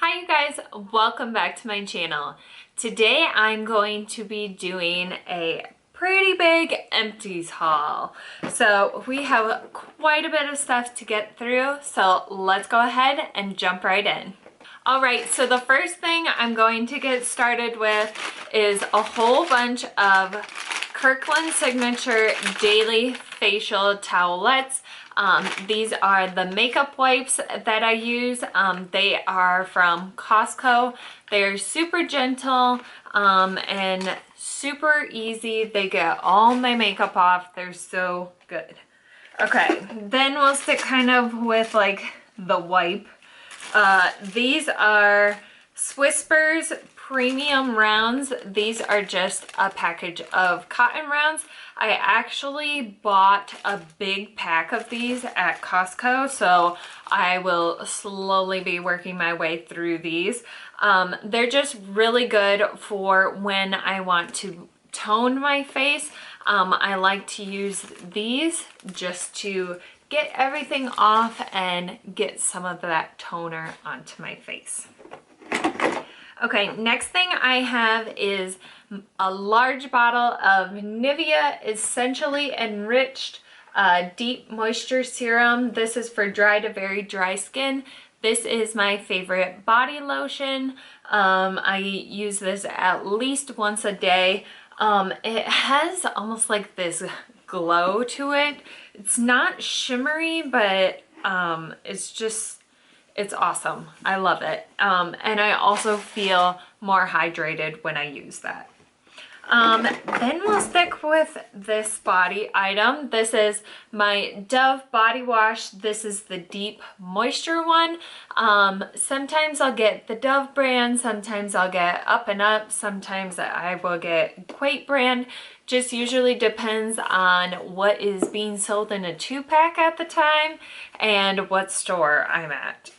Hi you guys, welcome back to my channel. Today I'm going to be doing a pretty big Empties haul. So we have quite a bit of stuff to get through, so let's go ahead and jump right in. Alright, so the first thing I'm going to get started with is a whole bunch of Kirkland Signature Daily Facial Towelettes. These are the makeup wipes that I use. They are from Costco. They're super gentle and super easy. They get all my makeup off. They're so good. Okay, then we'll stick kind of with like the wipe. These are Whispers Premium Rounds. These are just a package of cotton rounds. I actually bought a big pack of these at Costco, so I will slowly be working my way through these. They're just really good for when I want to tone my face. I like to use these just to get everything off and get some of that toner onto my face. Okay, next thing I have is a large bottle of Nivea Essentially Enriched Deep Moisture Serum. This is for dry to very dry skin. This is my favorite body lotion. I use this at least once a day. It has almost like this glow to it. It's not shimmery, but it's awesome. I love it. And I also feel more hydrated when I use that. Then we'll stick with this body item. This is my Dove body wash. This is the deep moisture one. Sometimes I'll get the Dove brand, sometimes I'll get Up and Up, sometimes I will get Quate brand. Just usually depends on what is being sold in a 2-pack at the time and what store I'm at.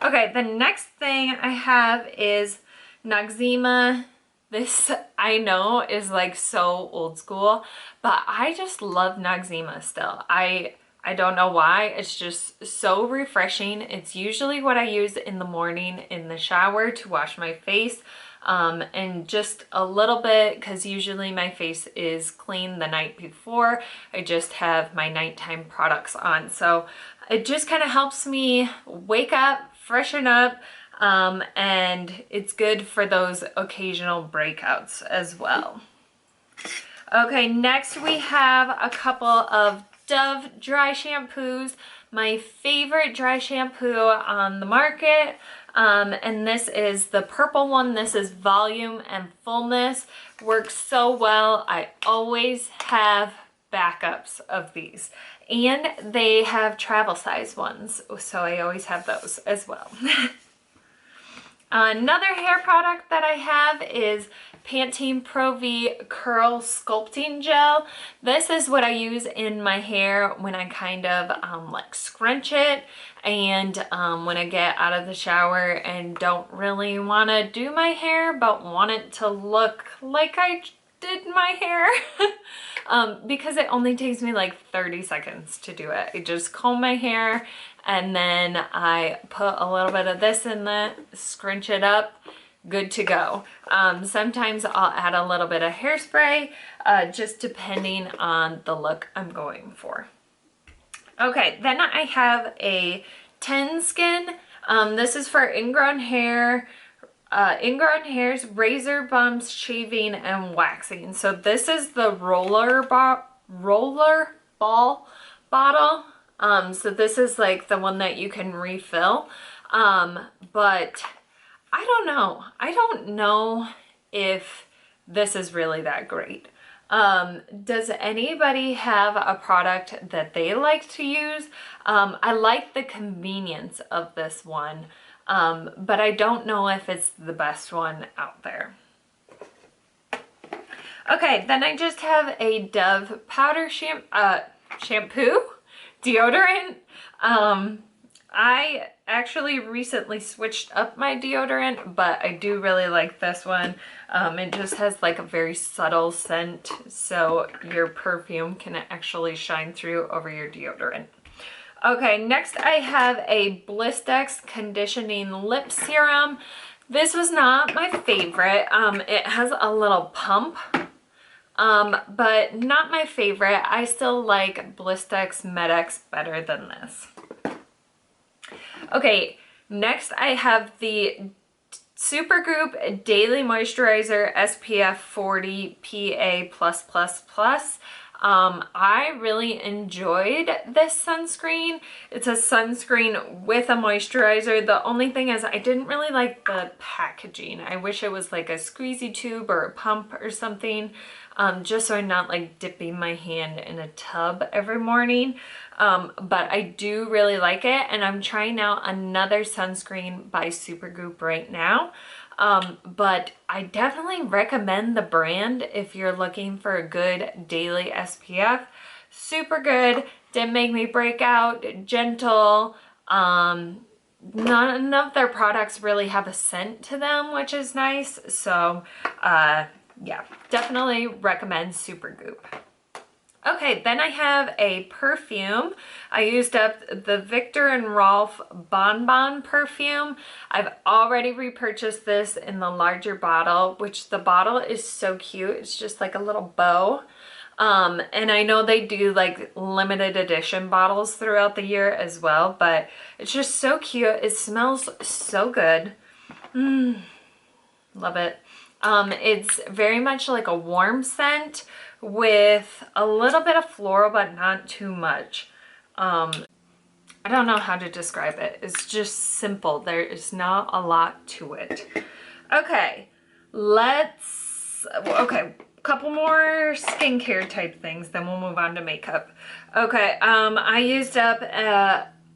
Okay, the next thing I have is Noxzema. This I know is like so old school, but I just love Noxzema still. I don't know why. It's just so refreshing. It's usually what I use in the morning in the shower to wash my face. And just a little bit, because usually my face is clean the night before. I just have my nighttime products on. So it just kind of helps me wake up, freshen up, and it's good for those occasional breakouts as well. Okay, next we have a couple of Dove dry shampoos. My favorite dry shampoo on the market. And this is the purple one. This is Volume and Fullness. Works so well. I always have backups of these. And they have travel size ones, so I always have those as well. Another hair product that I have is Pantene Pro V Curl Sculpting Gel. This is what I use in my hair when I kind of like scrunch it and when I get out of the shower and don't really want to do my hair but want it to look like I did my hair. Because it only takes me like 30 seconds to do it. I just comb my hair and then I put a little bit of this in it, scrunch it up, good to go. Sometimes I'll add a little bit of hairspray, just depending on the look I'm going for. Okay, then I have a 10 Skin. This is for ingrown hair. Ingrown hairs, razor bumps, shaving, and waxing. So this is the roller ball bottle. So this is like the one that you can refill. But I don't know. I don't know if this is really that great. Does anybody have a product that they like to use? I like the convenience of this one. But I don't know if it's the best one out there. Okay, then I just have a Dove powder shampoo, deodorant. I actually recently switched up my deodorant, but I do really like this one. It just has like a very subtle scent, so your perfume can actually shine through over your deodorant. Okay, next I have a Blistex Conditioning Lip Serum. This was not my favorite. It has a little pump, but not my favorite. I still like Blistex Med-X better than this. Okay, next I have the Supergoop Daily Moisturizer SPF 40 PA+++. I really enjoyed this sunscreen. It's a sunscreen with a moisturizer. The only thing is I didn't really like the packaging. I wish it was like a squeezy tube or a pump or something, just so I'm not like dipping my hand in a tub every morning. But I do really like it, and I'm trying out another sunscreen by Supergoop right now. But I definitely recommend the brand if you're looking for a good daily SPF. Super good, didn't make me break out, gentle. None of their products really have a scent to them, which is nice. So yeah, definitely recommend Supergoop. Okay, then I have a perfume. I used up the Viktor and Rolf Bon Bon perfume. I've already repurchased this in the larger bottle, which the bottle is so cute. It's just like a little bow. And I know they do like limited edition bottles throughout the year as well, but it's just so cute. It smells so good. Love it. It's very much like a warm scent with a little bit of floral, but not too much. I don't know how to describe it. It's just simple. There is not a lot to it. Okay, couple more skincare type things, then we'll move on to makeup. Okay, I used up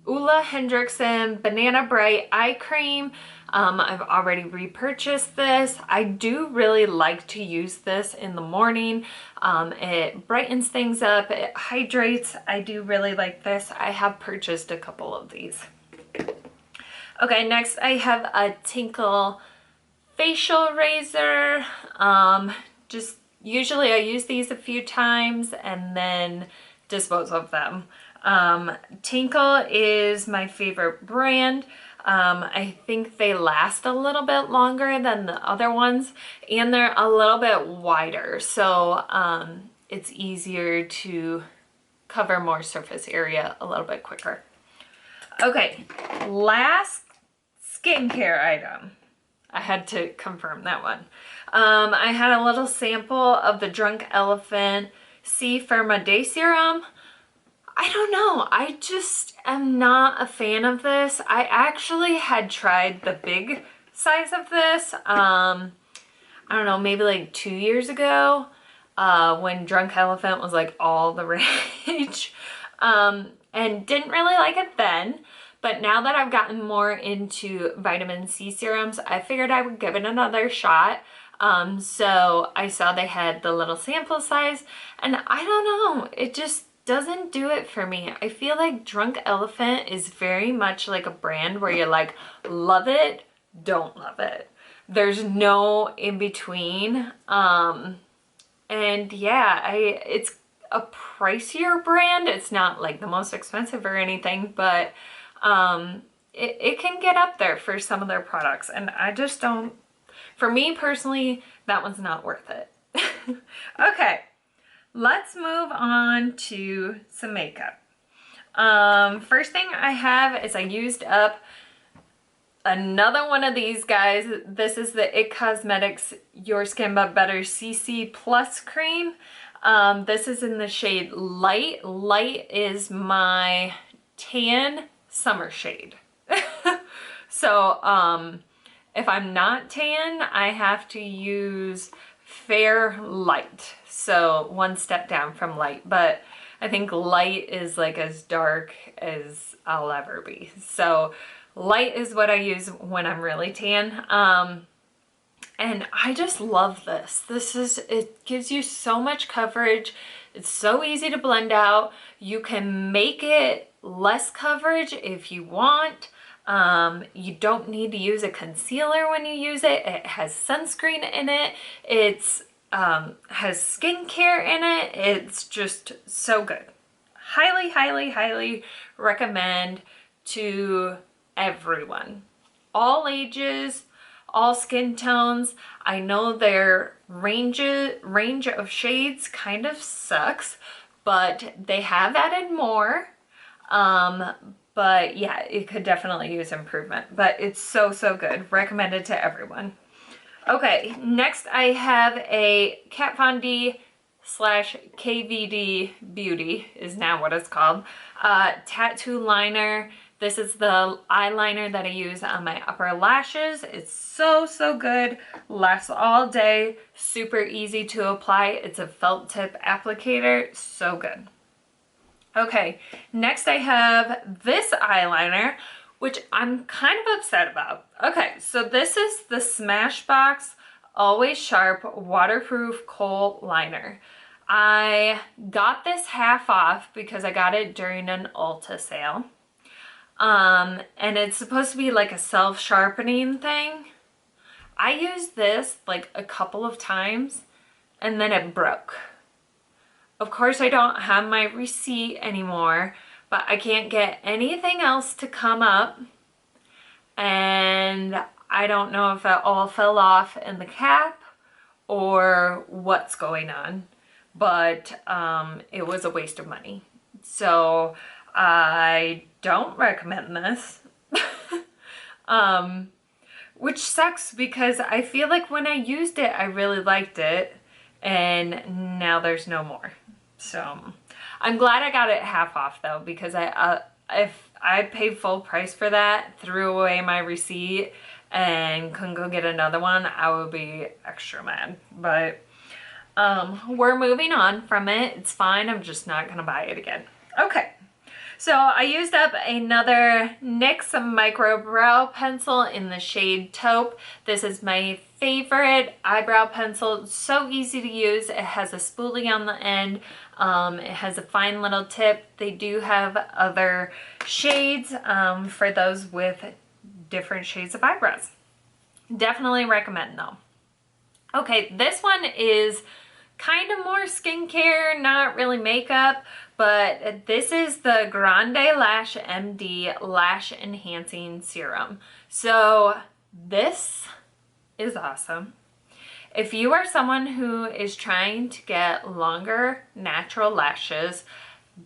Ulla Hendrickson Banana Bright Eye Cream. I've already repurchased this. I do really like to use this in the morning. It brightens things up, it hydrates. I do really like this. I have purchased a couple of these. Okay, next I have a Tinkle facial razor. Just usually I use these a few times and then dispose of them. Tinkle is my favorite brand. I think they last a little bit longer than the other ones, and they're a little bit wider, so it's easier to cover more surface area a little bit quicker. Okay, last skincare item. I had to confirm that one. I had a little sample of the Drunk Elephant C Firma Day Serum. I don't know. I just am not a fan of this. I actually had tried the big size of this, I don't know, maybe like 2 years ago, when Drunk Elephant was like all the rage, and didn't really like it then. But now that I've gotten more into vitamin C serums, I figured I would give it another shot. So I saw they had the little sample size, and I don't know, it just doesn't do it for me. I feel like Drunk Elephant is very much like a brand where you're like, love it, don't love it. There's no in between. And yeah, it's a pricier brand. It's not like the most expensive or anything, but it can get up there for some of their products, and I just don't, for me personally, that one's not worth it. Okay, let's move on to some makeup. First thing I have is I used up another one of these guys. This is the IT Cosmetics Your Skin But Better CC Plus Cream. This is in the shade Light. Light is my tan summer shade. So if I'm not tan, I have to use Fair Light, so one step down from Light, but I think Light is like as dark as I'll ever be. So Light is what I use when I'm really tan. And I just love this. It gives you so much coverage. It's so easy to blend out. You can make it less coverage if you want. You don't need to use a concealer when you use it. It has sunscreen in it. It's has skincare in it. It's just so good. highly, highly, highly recommend to everyone. All ages, all skin tones. I know their range of shades kind of sucks, but they have added more. But yeah, it could definitely use improvement, but it's so, so good. Recommended to everyone. Okay, next I have a Kat Von D slash KVD Beauty is now what it's called. Tattoo liner. This is the eyeliner that I use on my upper lashes. It's so, so good. Lasts all day. Super easy to apply. It's a felt tip applicator. So good. Okay, next I have this eyeliner, which I'm kind of upset about. Okay, so this is the Smashbox Always Sharp Waterproof Kohl Liner. I got this half off because I got it during an Ulta sale. And it's supposed to be like a self-sharpening thing. I used this like a couple of times and then it broke. Of course, I don't have my receipt anymore, but I can't get anything else to come up. And I don't know if it all fell off in the cap or what's going on, but it was a waste of money. So I don't recommend this. Which sucks because I feel like when I used it, I really liked it, and now there's no more. So I'm glad I got it half off though, because if I paid full price for that, threw away my receipt, and couldn't go get another one, I would be extra mad. But we're moving on from it. It's fine. I'm just not gonna buy it again. Okay. So I used up another NYX Micro Brow Pencil in the shade Taupe. This is my favorite eyebrow pencil. It's so easy to use. It has a spoolie on the end. It has a fine little tip. They do have other shades for those with different shades of eyebrows. Definitely recommend though. Okay, this one is kind of more skincare, not really makeup, but this is the Grande Lash MD Lash Enhancing Serum. So this is awesome. If you are someone who is trying to get longer natural lashes,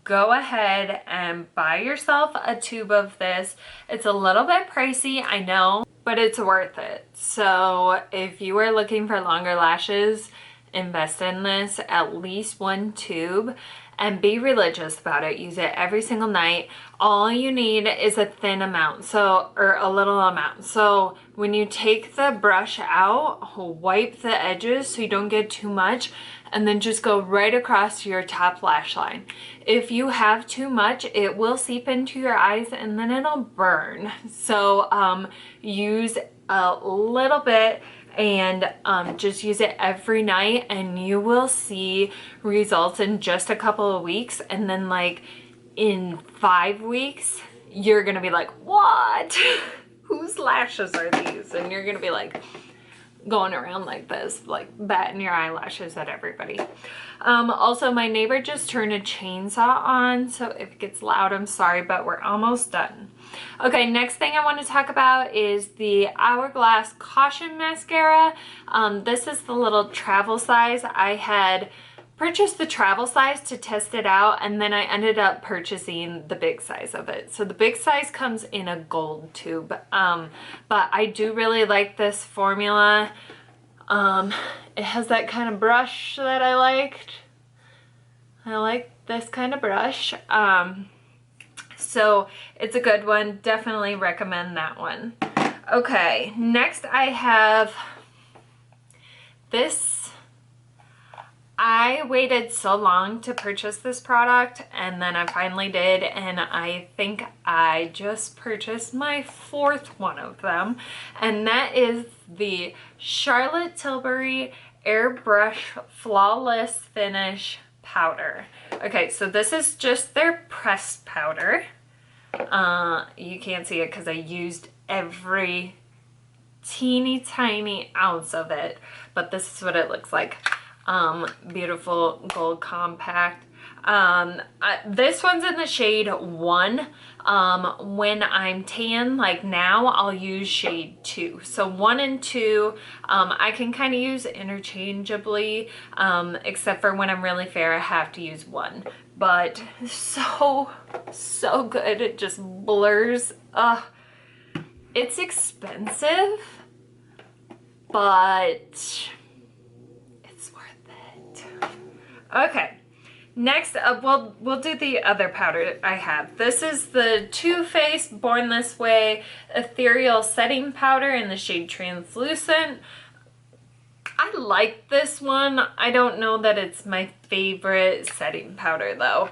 go ahead and buy yourself a tube of this. It's a little bit pricey, I know, but it's worth it. So if you are looking for longer lashes, invest in this, at least one tube, and be religious about it. Use it every single night. All you need is a thin amount, or a little amount. So when you take the brush out, wipe the edges so you don't get too much, and then just go right across your top lash line. If you have too much, it will seep into your eyes and then it'll burn. So use a little bit and just use it every night, and you will see results in just a couple of weeks. And then like in 5 weeks, you're gonna be like, what? Whose lashes are these? And you're gonna be like going around like this, like batting your eyelashes at everybody. Also, my neighbor just turned a chainsaw on, so if it gets loud, I'm sorry, but we're almost done. Okay, next thing I want to talk about is the Hourglass Caution Mascara. This is the little travel size. I had purchased the travel size to test it out, and then I ended up purchasing the big size of it. So the big size comes in a gold tube, but I do really like this formula. It has that kind of brush that I liked. I like this kind of brush. So it's a good one. Definitely recommend that one. Okay, next I have this. I waited so long to purchase this product, and then I finally did, and I think I just purchased my 4th one of them, and that is the Charlotte Tilbury Airbrush Flawless Finish Powder. Okay, so this is just their pressed powder. You can't see it because I used every teeny tiny ounce of it, but this is what it looks like. Beautiful gold compact. This one's in the shade 1. When I'm tan, like now, I'll use shade 2. So 1 and 2, I can kind of use interchangeably, except for when I'm really fair, I have to use 1. But so good. It just blurs. It's expensive, but it's worth it. Okay. Next up, we'll do the other powder I have. This is the Too Faced Born This Way Ethereal Setting Powder in the shade Translucent. I like this one. I don't know that it's my favorite setting powder though.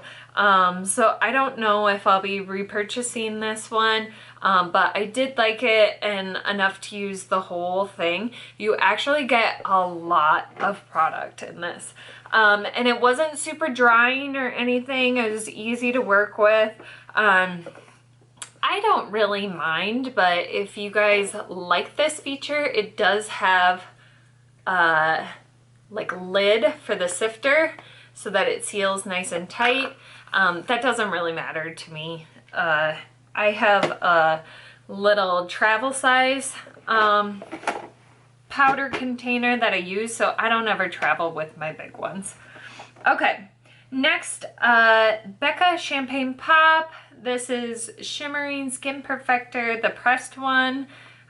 So I don't know if I'll be repurchasing this one, but I did like it and enough to use the whole thing. You actually get a lot of product in this. And it wasn't super drying or anything. It was easy to work with. I don't really mind, but if you guys like this feature, it does have like lid for the sifter so that it seals nice and tight. That doesn't really matter to me. I have a little travel size powder container that I use, so I don't ever travel with my big ones. Okay, next, Becca Champagne Pop. This is Shimmering Skin Perfector, the pressed one.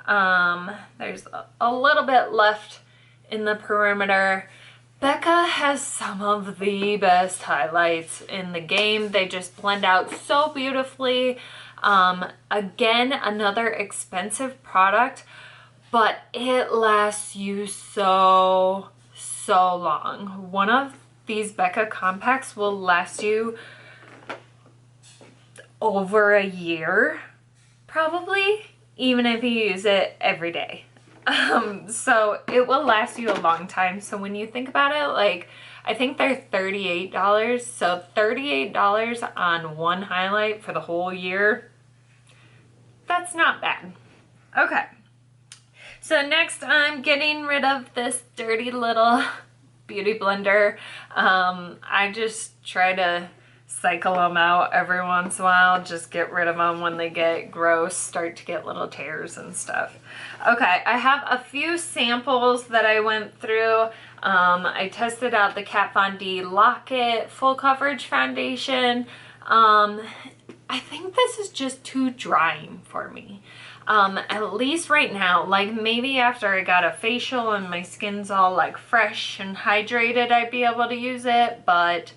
There's a little bit left in the perimeter. Becca has some of the best highlights in the game. They just blend out so beautifully. Again, another expensive product, but it lasts you so long. One of these Becca compacts will last you over a year, probably, even if you use it every day. So it will last you a long time. So when you think about it, like, I think they're $38. So $38 on one highlight for the whole year, that's not bad. Okay. So next I'm getting rid of this dirty little beauty blender. I just try to cycle them out every once in a while, just get rid of them when they get gross, start to get little tears and stuff. Okay, I have a few samples that I went through. I tested out the Kat Von D Lock-It Full Coverage Foundation. I think this is just too drying for me. At least right now, like maybe after I got a facial and my skin's all like fresh and hydrated, I'd be able to use it, but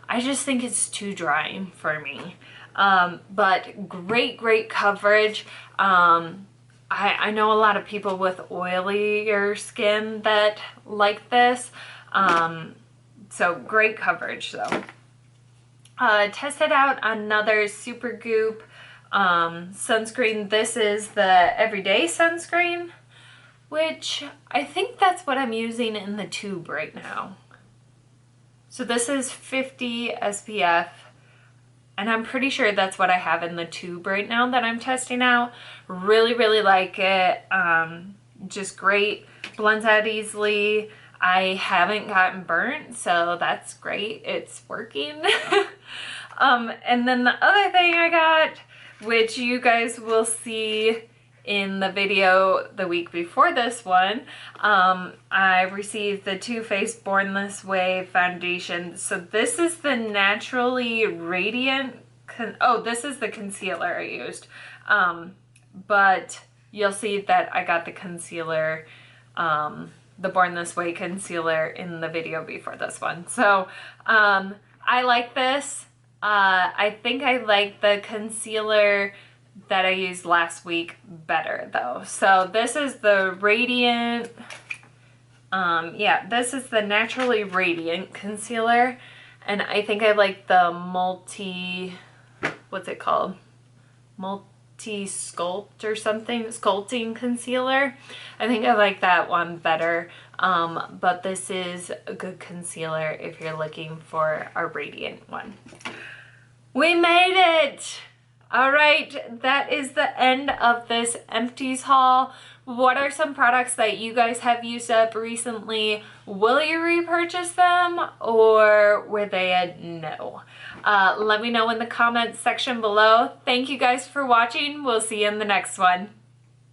I just think it's too drying for me. But great coverage. I know a lot of people with oilier skin that like this. So great coverage though. Tested out another Supergoop sunscreen. This is the Everyday Sunscreen, which I think that's what I'm using in the tube right now. So this is 50 SPF, and I'm pretty sure that's what I have in the tube right now that I'm testing out. Really like it. Just great, blends out easily. I haven't gotten burnt, so that's great. It's working. And then the other thing I got, which you guys will see in the video the week before this one, I received the Too Faced Born This Way foundation. So this is the Naturally Radiant, this is the concealer I used. But you'll see that I got the concealer, the Born This Way concealer in the video before this one. So I like this. I think I like the concealer that I used last week better though. So this is the Radiant, this is the Naturally Radiant concealer, and I think I like the what's it called? Multi-Sculpt or something, sculpting concealer. I think I like that one better, but this is a good concealer if you're looking for a Radiant one. We made it! All right, that is the end of this Empties haul. What are some products that you guys have used up recently? Will you repurchase them, or were they a no? Let me know in the comments section below. Thank you guys for watching. We'll see you in the next one.